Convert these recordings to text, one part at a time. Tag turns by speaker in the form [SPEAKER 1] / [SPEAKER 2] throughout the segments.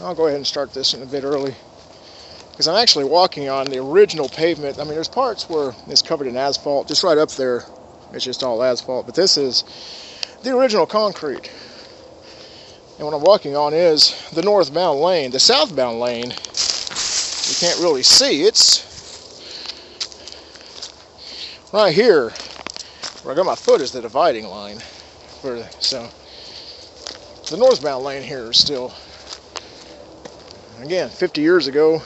[SPEAKER 1] I'll go ahead and start this in a bit early, because I'm actually walking on the original pavement. I mean, there's parts where it's covered in asphalt, just right up there, it's just all asphalt, but this is the original concrete. And what I'm walking on is the northbound lane. The southbound lane, you can't really see. It's right here, where I got my foot is the dividing line. So the northbound lane here is still, again, 50 years ago,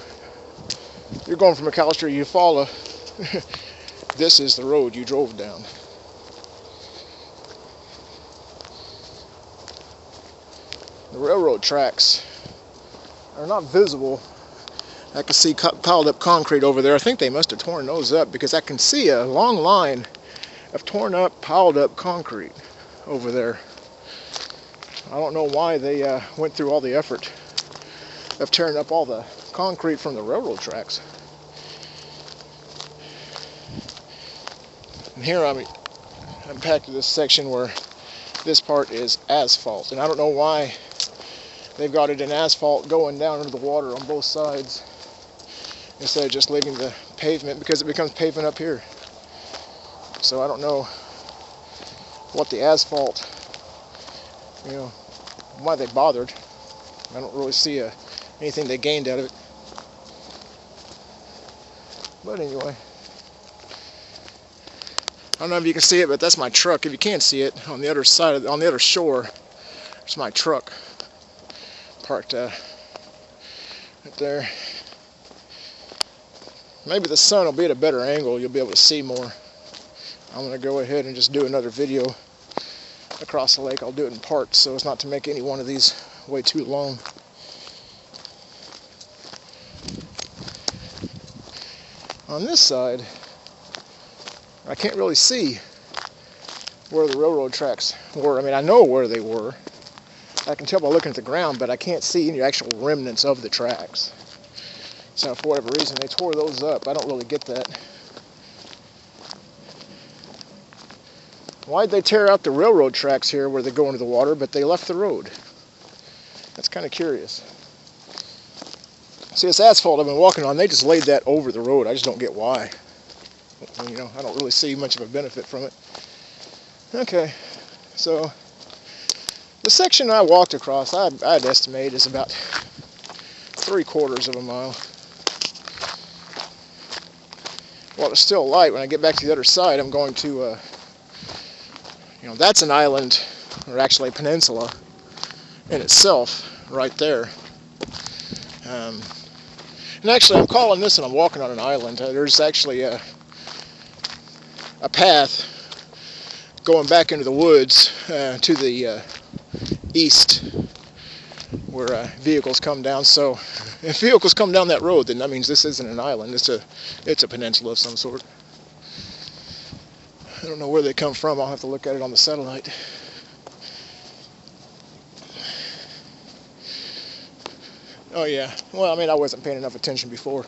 [SPEAKER 1] you're going from McAllister to Eufaula, this is the road you drove down. The railroad tracks are not visible. I can see piled up concrete over there. I think they must have torn those up, because I can see a long line of torn up, piled up concrete over there. I don't know why they went through all the effort of tearing up all the concrete from the railroad tracks. And here I'm back to this section where this part is asphalt, and I don't know why they've got it in asphalt going down into the water on both sides instead of just leaving the pavement, because it becomes pavement up here. So I don't know what the asphalt, why they bothered. I don't really see anything they gained out of it. But anyway, I don't know if you can see it, but that's my truck. If you can't see it, on the other side, on the other shore, there's my truck parked right there. Maybe the sun will be at a better angle, you'll be able to see more. I'm going to go ahead and just do another video across the lake. I'll do it in parts so as not to make any one of these way too long. On this side, I can't really see where the railroad tracks were. I mean, I know where they were. I can tell by looking at the ground, but I can't see any actual remnants of the tracks. So for whatever reason, they tore those up. I don't really get that. Why'd they tear out the railroad tracks here where they go into the water, but they left the road? That's kind of curious. See, this asphalt I've been walking on, they just laid that over the road. I just don't get why. I don't really see much of a benefit from it. Okay, so the section I walked across, I'd estimate is about 3/4 of a mile. While it's still light, when I get back to the other side, I'm going to, that's an island, or actually a peninsula in itself, right there. And actually, I'm calling this, and I'm walking on an island. There's actually a path going back into the woods to the east, where vehicles come down. So if vehicles come down that road, then that means this isn't an island. It's a peninsula of some sort. I don't know where they come from. I'll have to look at it on the satellite. Oh yeah, well, I mean, I wasn't paying enough attention before.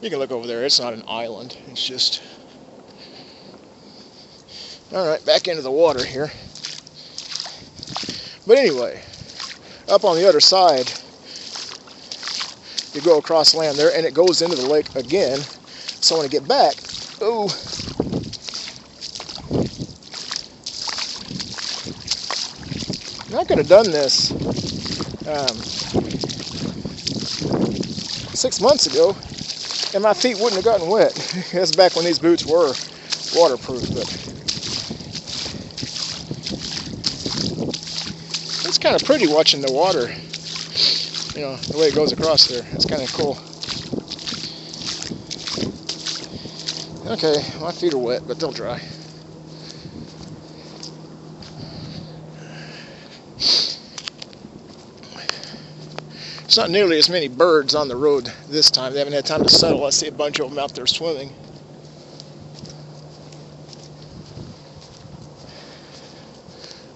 [SPEAKER 1] You can look over there. It's not an island. It's just... Alright, back into the water here. But anyway, up on the other side, you go across land there, and it goes into the lake again. So when I get back, ooh, I could have done this 6 months ago, and my feet wouldn't have gotten wet. That's back when these boots were waterproof, but it's kind of pretty watching the water, the way it goes across there. It's kind of cool. Okay, my feet are wet, but they'll dry. There's not nearly as many birds on the road this time. They haven't had time to settle. I see a bunch of them out there swimming.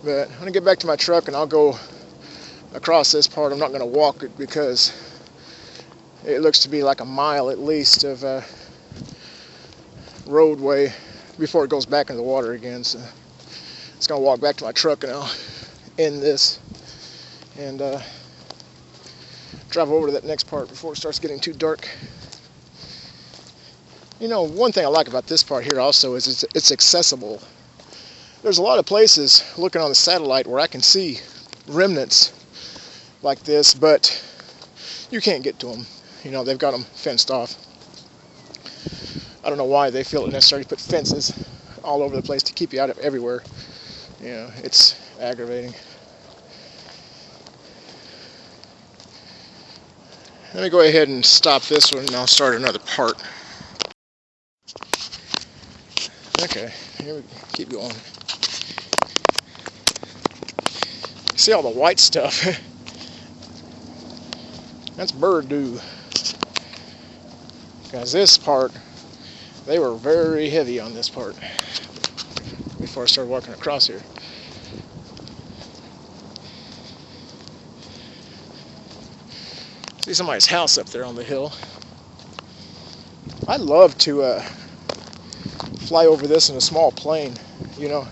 [SPEAKER 1] But I'm going to get back to my truck, and I'll go across this part. I'm not going to walk it because it looks to be like a mile at least of roadway before it goes back into the water again. So it's going to walk back to my truck, and I'll end this and drive over to that next part before it starts getting too dark. You know, one thing I like about this part here also is it's accessible. There's a lot of places looking on the satellite where I can see remnants like this, but you can't get to them. You know, they've got them fenced off. I don't know why they feel it necessary to put fences all over the place to keep you out of everywhere. You know, it's aggravating. Let me go ahead and stop this one and I'll start another part. Okay, here we keep going. See all the white stuff? That's bird dew. Because this part, they were very heavy on this part before I started walking across here. See somebody's house up there on the hill. I'd love to fly over this in a small plane, you know.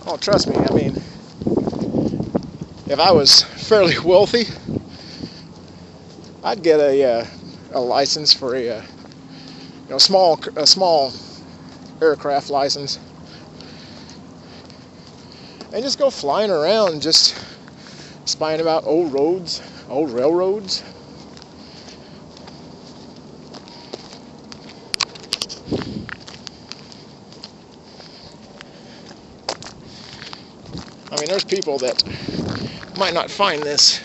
[SPEAKER 1] Oh, trust me, I mean, if I was fairly wealthy, I'd get a license for a small aircraft license, and just go flying around, just spying about old roads, old railroads. I mean, there's people that might not find this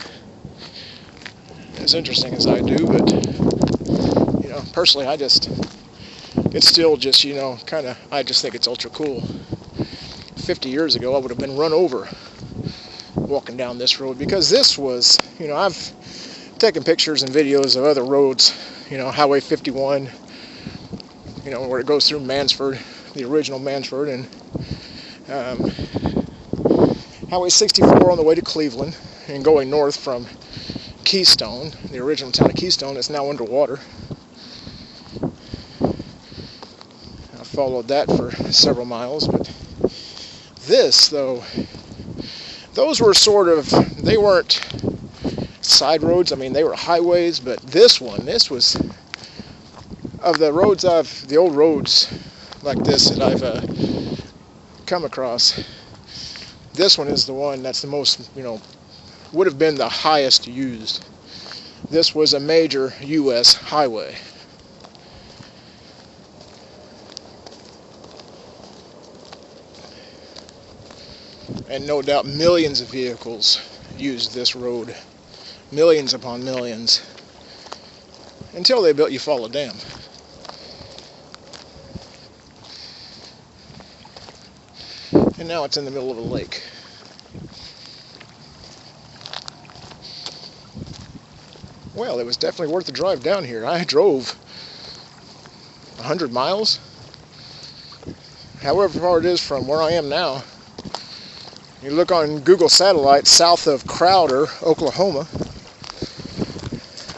[SPEAKER 1] as interesting as I do, but, you know, personally, it's still just, you know, I just think it's ultra cool. 50 years ago, I would have been run over walking down this road, because this was, you know, I've taken pictures and videos of other roads, you know, Highway 51, you know, where it goes through Mansford, the original Mansford, and Highway 64 on the way to Cleveland, and going north from Keystone, the original town of Keystone, is now underwater. I followed that for several miles, but this, though, those were they weren't side roads. I mean, they were highways, but this was, of the old roads like this that I've come across, this one is the one that's the most, you know, would have been the highest used. This was a major U.S. highway. And no doubt millions of vehicles used this road. Millions upon millions. Until they built Eufaula Dam. And now it's in the middle of a lake. Well, it was definitely worth the drive down here. I drove 100 miles. However far it is from where I am now. You look on Google Satellite, south of Crowder, Oklahoma,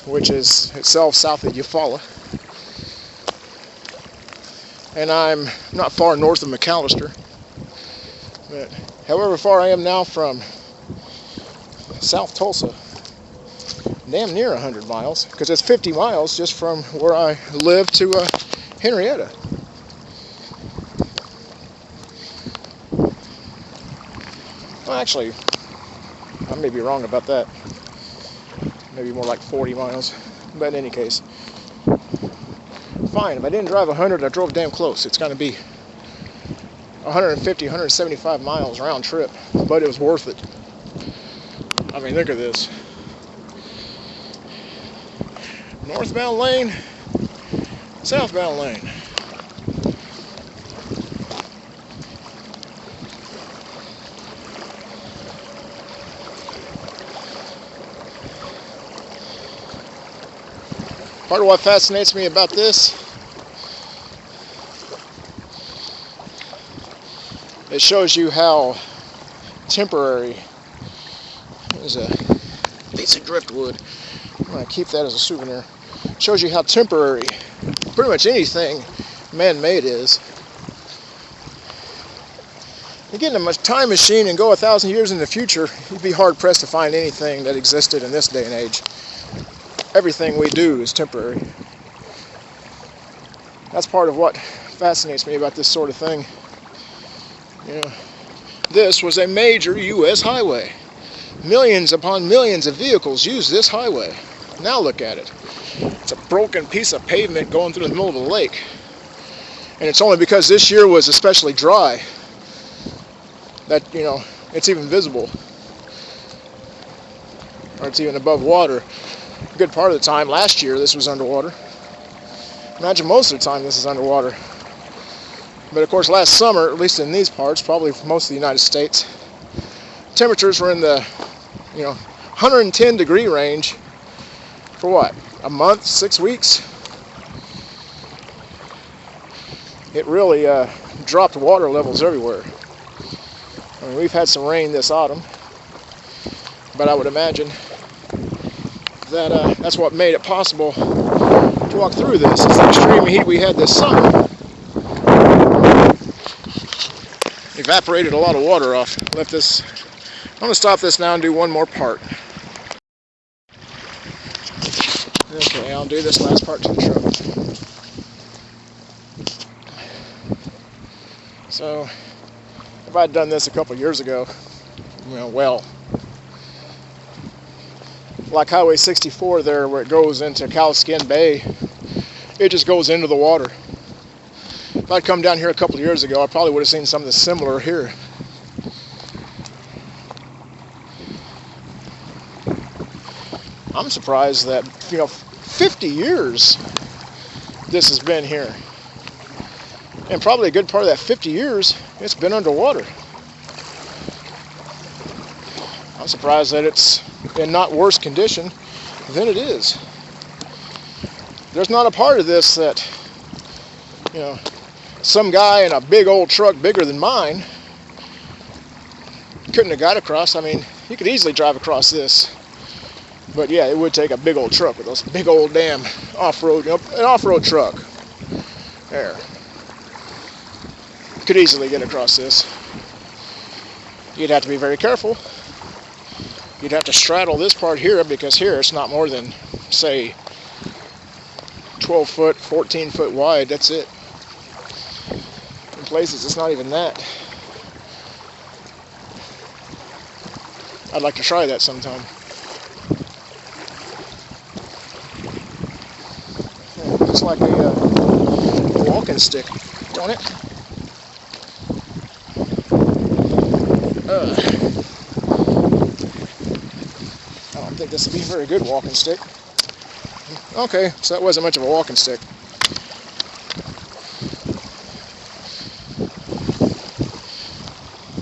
[SPEAKER 1] which is itself south of Eufaula. And I'm not far north of McAllister. But however far I am now from South Tulsa, damn near 100 miles, because it's 50 miles just from where I live to Henrietta. Well, actually, I may be wrong about that. Maybe more like 40 miles. But in any case, fine. If I didn't drive 100, I drove damn close. It's going to be 150, 175 miles round trip, but it was worth it. I mean, look at this. Northbound lane, southbound lane. Part of what fascinates me about this, it shows you how temporary. There's a piece of driftwood. I'm going to keep that as a souvenir. It shows you how temporary pretty much anything man-made is. You get in a time machine and go 1,000 years in the future, you'd be hard pressed to find anything that existed in this day and age. Everything we do is temporary. That's part of what fascinates me about this sort of thing. You know, this was a major U.S. highway. Millions upon millions of vehicles use this highway. Now look at it. It's a broken piece of pavement going through the middle of a lake. And it's only because this year was especially dry that, it's even visible. Or it's even above water. A good part of the time last year this was underwater. Imagine most of the time this is underwater. But of course last summer, at least in these parts, probably for most of the United States, temperatures were in the 110 degree range for what? A month, 6 weeks? It really dropped water levels everywhere. I mean, we've had some rain this autumn, but I would imagine that that's what made it possible to walk through this. It's the extreme heat we had this summer. Evaporated a lot of water off. Left this. I'm going to stop this now and do one more part. Okay, I'll do this last part to the truck. So, if I'd done this a couple years ago, like Highway 64 there where it goes into Cowskin Bay, it just goes into the water. If I'd come down here a couple years ago, I probably would have seen something similar here. I'm surprised that, 50 years this has been here. And probably a good part of that 50 years, it's been underwater. I'm surprised that it's in not worse condition than it is. There's not a part of this that, some guy in a big old truck bigger than mine couldn't have got across. I mean, you could easily drive across this. But yeah, it would take a big old truck with those big old damn off-road, an off-road truck. There. Could easily get across this. You'd have to be very careful. You'd have to straddle this part here because here it's not more than, say, 12 foot, 14 foot wide. That's it. In places it's not even that. I'd like to try that sometime. It looks like a walking stick, don't it? I don't think this would be a very good walking stick. Okay, so that wasn't much of a walking stick.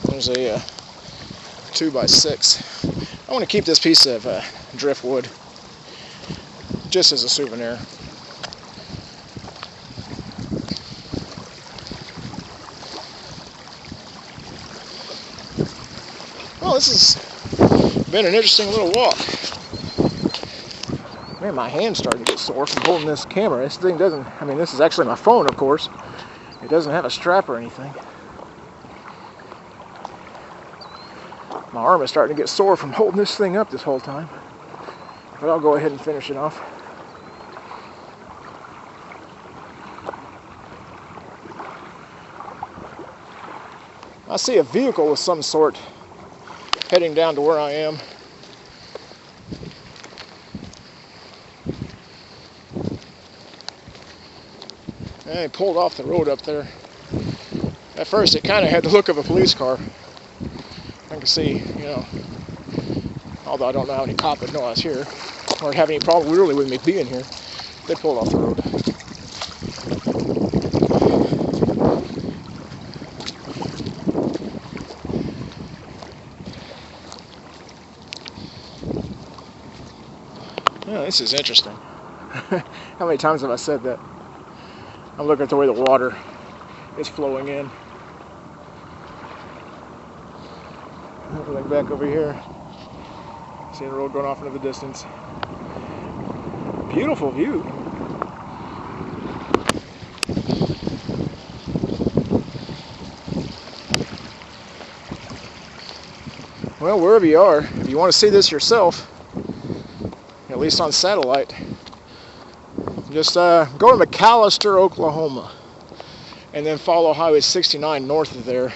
[SPEAKER 1] There's a 2x6. I want to keep this piece of driftwood just as a souvenir. Well, this has been an interesting little walk. Man, my hand's starting to get sore from holding this camera. This thing doesn't, this is actually my phone, of course. It doesn't have a strap or anything. My arm is starting to get sore from holding this thing up this whole time. But I'll go ahead and finish it off. I see a vehicle of some sort heading down to where I am. And he pulled off the road up there. At first it kind of had the look of a police car. I can see, although I don't know how any cop would know I was here, or have any problem really with me being here. They pulled off the road. Yeah, this is interesting. How many times have I said that? I'm looking at the way the water is flowing in. Look back over here. See the road going off into the distance. Beautiful view. Well, wherever you are, if you want to see this yourself, at least on satellite, just go to McAlester, Oklahoma, and then follow Highway 69 north of there.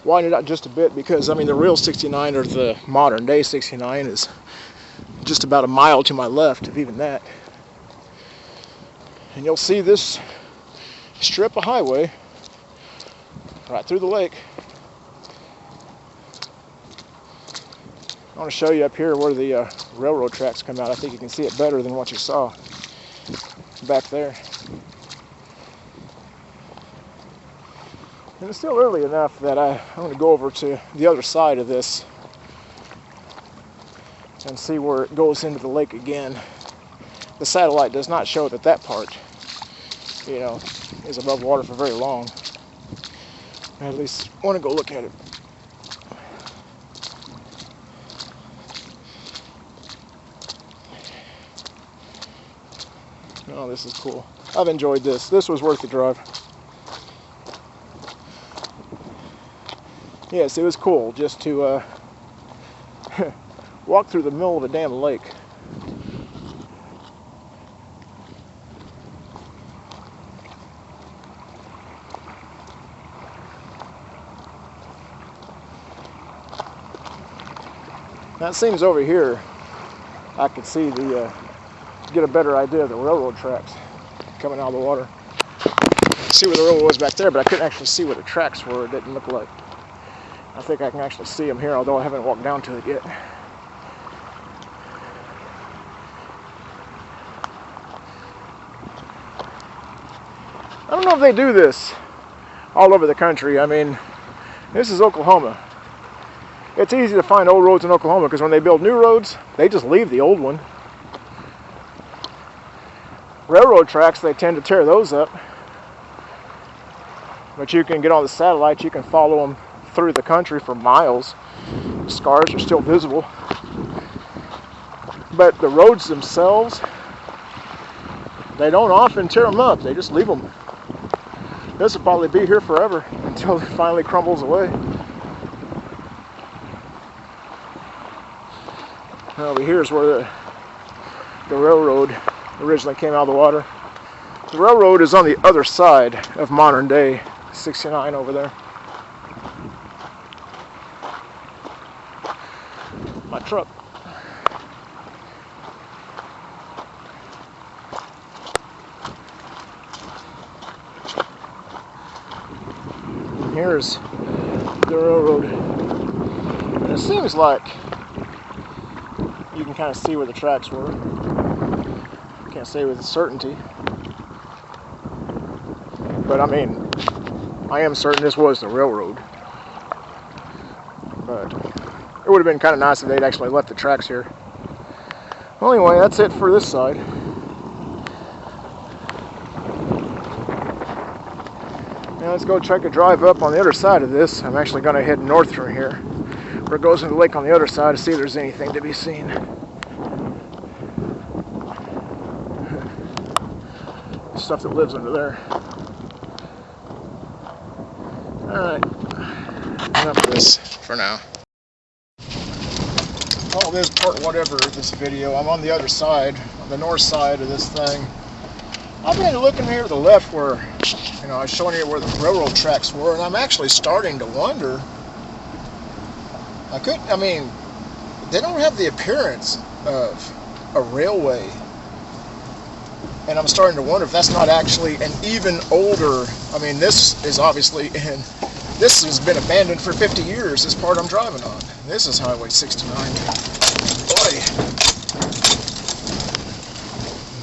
[SPEAKER 1] Widen it out just a bit because, I mean, the real 69, or the modern day 69, is just about a mile to my left, if even that. And you'll see this strip of highway right through the lake. I want to show you up here where the railroad tracks come out. I think you can see it better than what you saw back there. And it's still early enough that I'm going to go over to the other side of this and see where it goes into the lake again. The satellite does not show that that part, you know, is above water for very long. I at least want to go look at it. Oh, this is cool. I've enjoyed this. This was worth the drive. Yes, it was cool just to walk through the middle of a damn lake. Now it seems over here I could see get a better idea of the railroad tracks coming out of the water. See where the railroad was back there, but I couldn't actually see where the tracks were. It didn't look like. I think I can actually see them here, although I haven't walked down to it yet. I don't know if they do this all over the country. I mean, this is Oklahoma. It's easy to find old roads in Oklahoma because when they build new roads, they just leave the old one. Railroad tracks, they tend to tear those up. But you can get on the satellite, you can follow them through the country for miles. The scars are still visible. But the roads themselves, they don't often tear them up, they just leave them. This will probably be here forever until it finally crumbles away. Over here is where the railroad originally came out of the water. The railroad is on the other side of modern day 69 over there. My truck. And here's the railroad. And it seems like you can kind of see where the tracks were. Can't say with certainty. But I mean, I am certain this was the railroad. But it would have been kind of nice if they'd actually left the tracks here. Well, anyway, that's it for this side. Now let's go check a drive up on the other side of this. I'm actually going to head north from here, where it goes into the lake on the other side, to see if there's anything to be seen. Stuff that lives under there. Alright, enough of this for now. Call this part whatever this video. I'm on the other side, on the north side of this thing. I've been looking here to the left where, you know, I was showing you where the railroad tracks were, and I'm actually starting to wonder. I mean, they don't have the appearance of a railway. And I'm starting to wonder if that's not actually an even older, I mean, this is obviously, and this has been abandoned for 50 years, this part I'm driving on. This is Highway 69. Boy.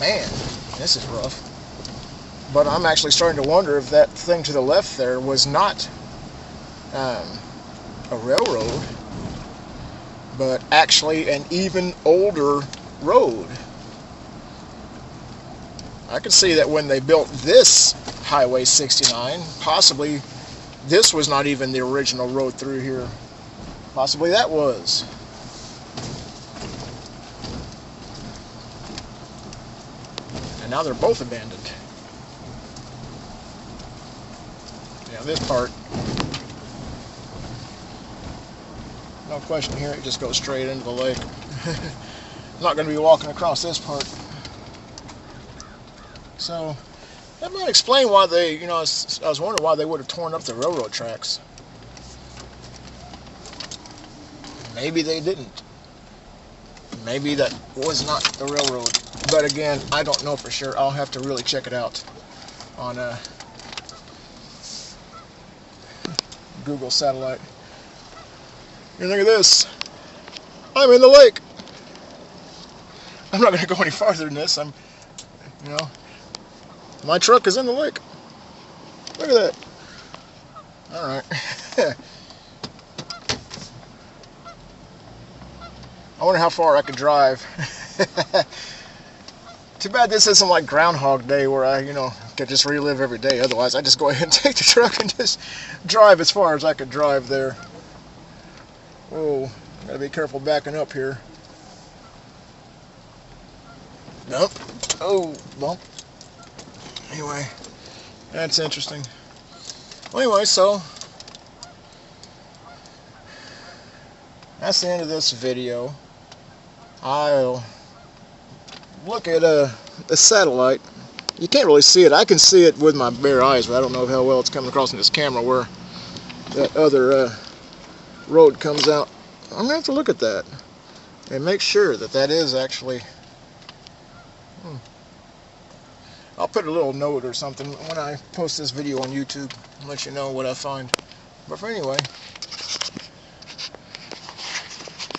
[SPEAKER 1] Man, this is rough. But I'm actually starting to wonder if that thing to the left there was not a railroad, but actually an even older road. I could see that when they built this Highway 69, possibly this was not even the original road through here. Possibly that was. And now they're both abandoned. Yeah, this part. no question here, it just goes straight into the lake. I'm not going to be walking across this part. So that might explain why they, I was wondering why they would have torn up the railroad tracks. Maybe they didn't. Maybe that was not the railroad. But again, I don't know for sure. I'll have to really check it out on Google satellite. And look at this. I'm in the lake. I'm not going to go any farther than this. My truck is in the lake. Look at that. All right. I wonder how far I could drive. Too bad this isn't like Groundhog Day where I, could just relive every day. Otherwise, I'd just go ahead and take the truck and just drive as far as I could drive there. Whoa, gotta be careful backing up here. Nope. Oh, bump. Anyway, that's interesting. Well, anyway, so that's the end of this video. I'll look at the satellite. You can't really see it. I can see it with my bare eyes, but I don't know how well it's coming across in this camera where that other road comes out. I'm going to have to look at that and make sure that that is actually... I'll put a little note or something when I post this video on YouTube and let you know what I find. But for anyway,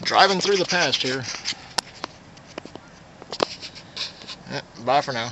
[SPEAKER 1] driving through the past here. Bye for now.